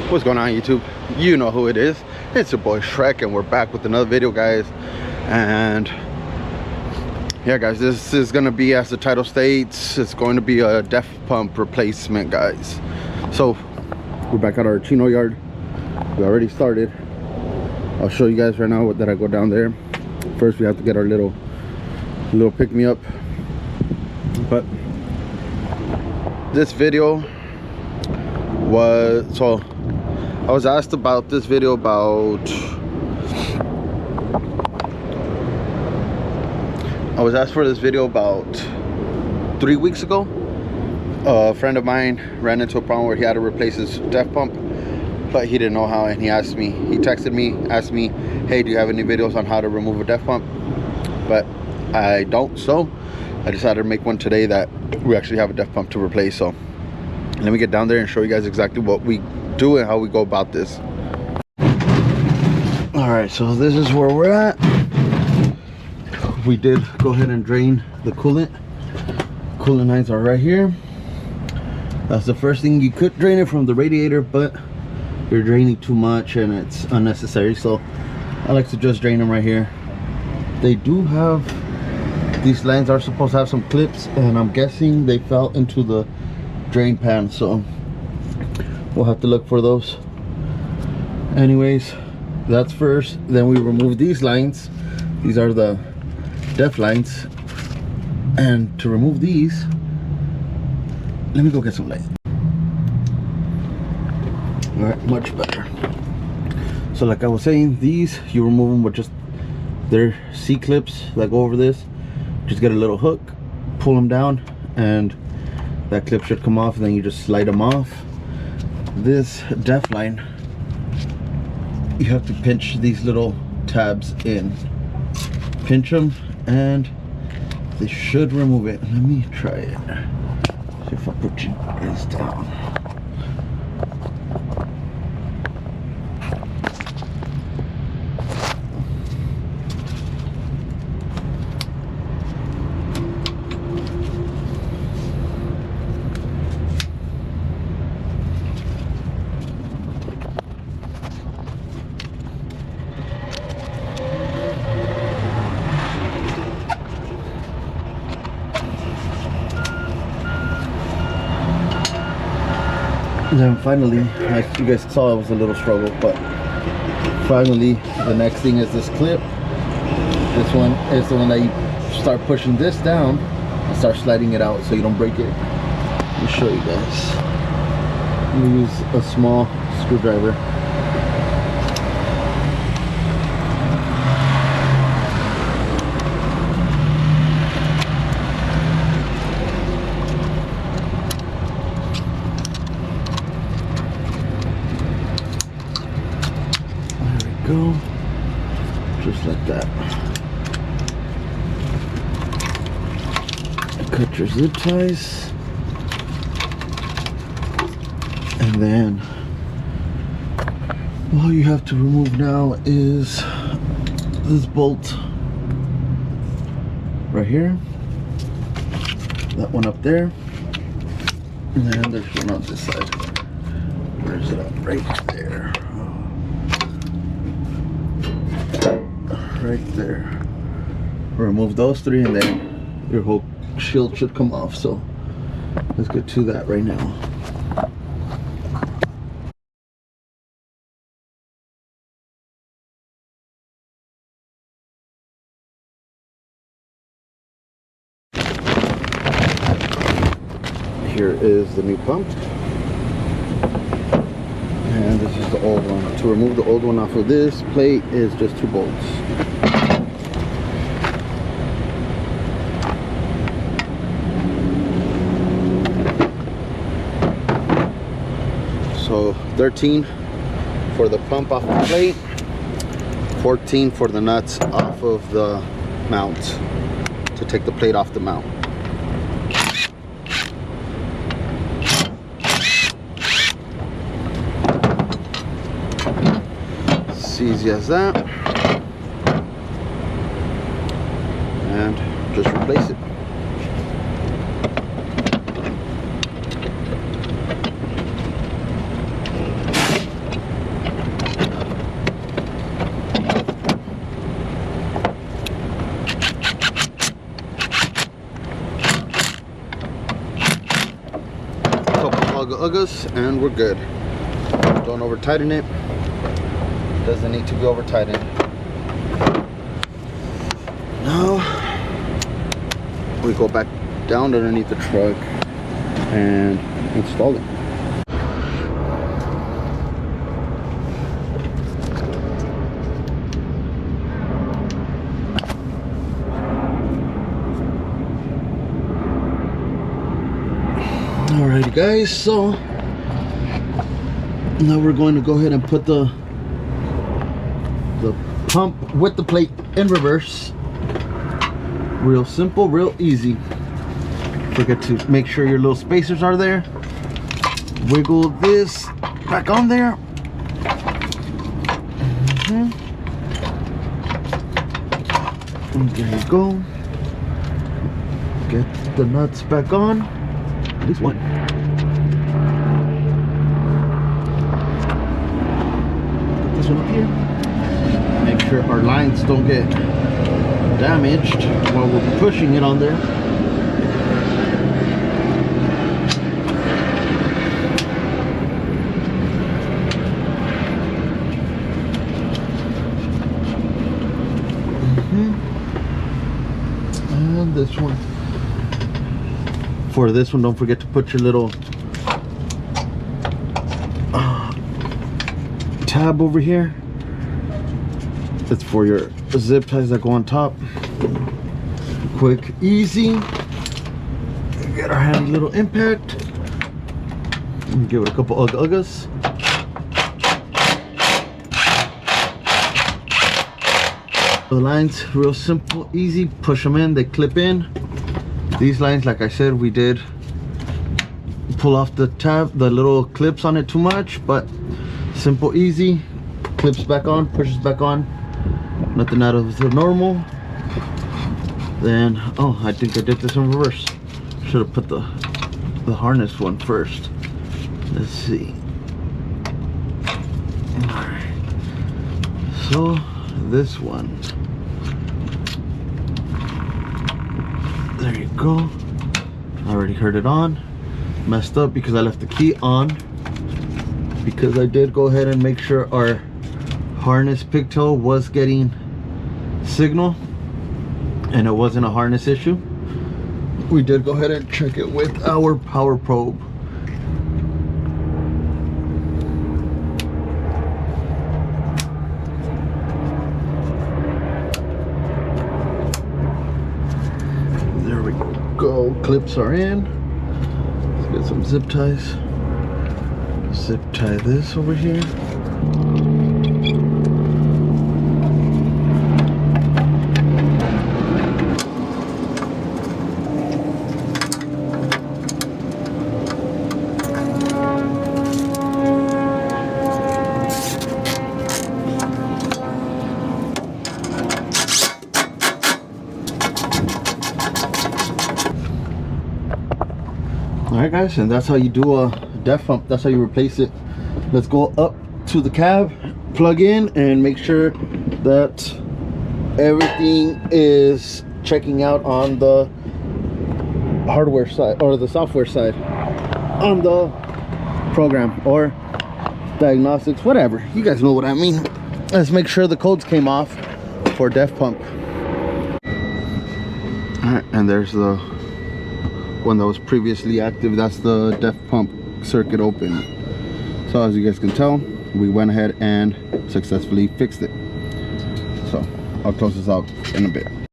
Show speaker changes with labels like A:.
A: What's going on, YouTube? You know who it is. It's your boy Shrek, and we're back with another video, guys. And yeah, guys, this is gonna be, as the title states, it's going to be a DEF pump replacement, guys. So we're back at our Chino yard. We already started. I'll show you guys right now that I go down there. First, we have to get our little pick-me-up. But this video was, so I was asked about this video about, I was asked for this video about 3 weeks ago. A friend of mine ran into a problem where he had to replace his DEF pump, but he didn't know how, and he texted me, asked me, hey, do you have any videos on how to remove a DEF pump? But I don't, so I decided to make one today that we actually have a DEF pump to replace. So let me get down there and show you guys exactly what we do and how we go about this. All right, so this is where we're at. We did go ahead and drain the coolant. Coolant lines are right here. That's the first thing. You could drain it from the radiator, but you're draining too much and it's unnecessary, so I like to just drain them right here. They do have, these lines are supposed to have some clips, and I'm guessing they fell into the drain pan, so we'll have to look for those. Anyways, that's first. Then we remove these lines. These are the DEF lines, and to remove these, let me go get some light. All right, much better. So like I was saying, these you remove them with just their C-clips that go over this. Just get a little hook, pull them down, and that clip should come off, and then you just slide them off. This DEF line, you have to pinch these little tabs in. Pinch them, and they should remove it. Let me try it. See if I put this down. And then finally, like you guys saw, it was a little struggle, but finally the next thing is this clip. This one is the one that you start pushing this down and start sliding it out so you don't break it. Let me show you guys. You use a small screwdriver. Go just like that. Cut your zip ties, and then all you have to remove now is this bolt right here, that one up there, and then there's one on this side. Where's it at? Right there. Right there. Remove those three, and then your whole shield should come off. So let's get to that right now. Here is the new pump, and this is the old one. To remove the old one off of this plate is just 2 bolts. So 13 for the pump off the plate, 14 for the nuts off of the mount, to take the plate off the mount. It's easy as that. And just replace it. uggas and we're good. Don't over tighten it. Doesn't need to be over tightened. Now we go back down underneath the truck and install it. Alrighty guys, so now we're going to go ahead and put the pump with the plate in reverse. Real simple, real easy. Forget to make sure your little spacers are there. Wiggle this back on there. And there you go. Get the nuts back on. At least one. Put this one up here. Make sure our lines don't get damaged while we're pushing it on there. And this one. For this one, don't forget to put your little tab over here. It's for your zip ties that go on top. Quick, easy. Get our handy little impact. And give it a couple uggas. The lines, real simple, easy. Push them in, they clip in. These lines, like I said, we did pull off the tab, the little clips on it too much, but simple, easy. Clips back on, pushes back on. Nothing out of the normal. Then, oh, I think I did this in reverse. Should have put the harness one first. Let's see. Alright. So, this one. There you go. I already heard it on. Messed up because I left the key on. Because I did go ahead and make sure our harness pigtail was getting signal and it wasn't a harness issue. We did go ahead and check it with our power probe. There we go. Clips are in. Let's get some zip ties. Zip tie this over here. Alright guys, and that's how you do a def pump. That's how you replace it. Let's go up to the cab, plug in, and make sure that everything is checking out on the hardware side or the software side on the program or diagnostics, whatever. You guys know what I mean. Let's make sure the codes came off for def pump. Alright, and there's the one that was previously active. That's the def pump circuit open. So as you guys can tell, we went ahead and successfully fixed it. So I'll close this out in a bit.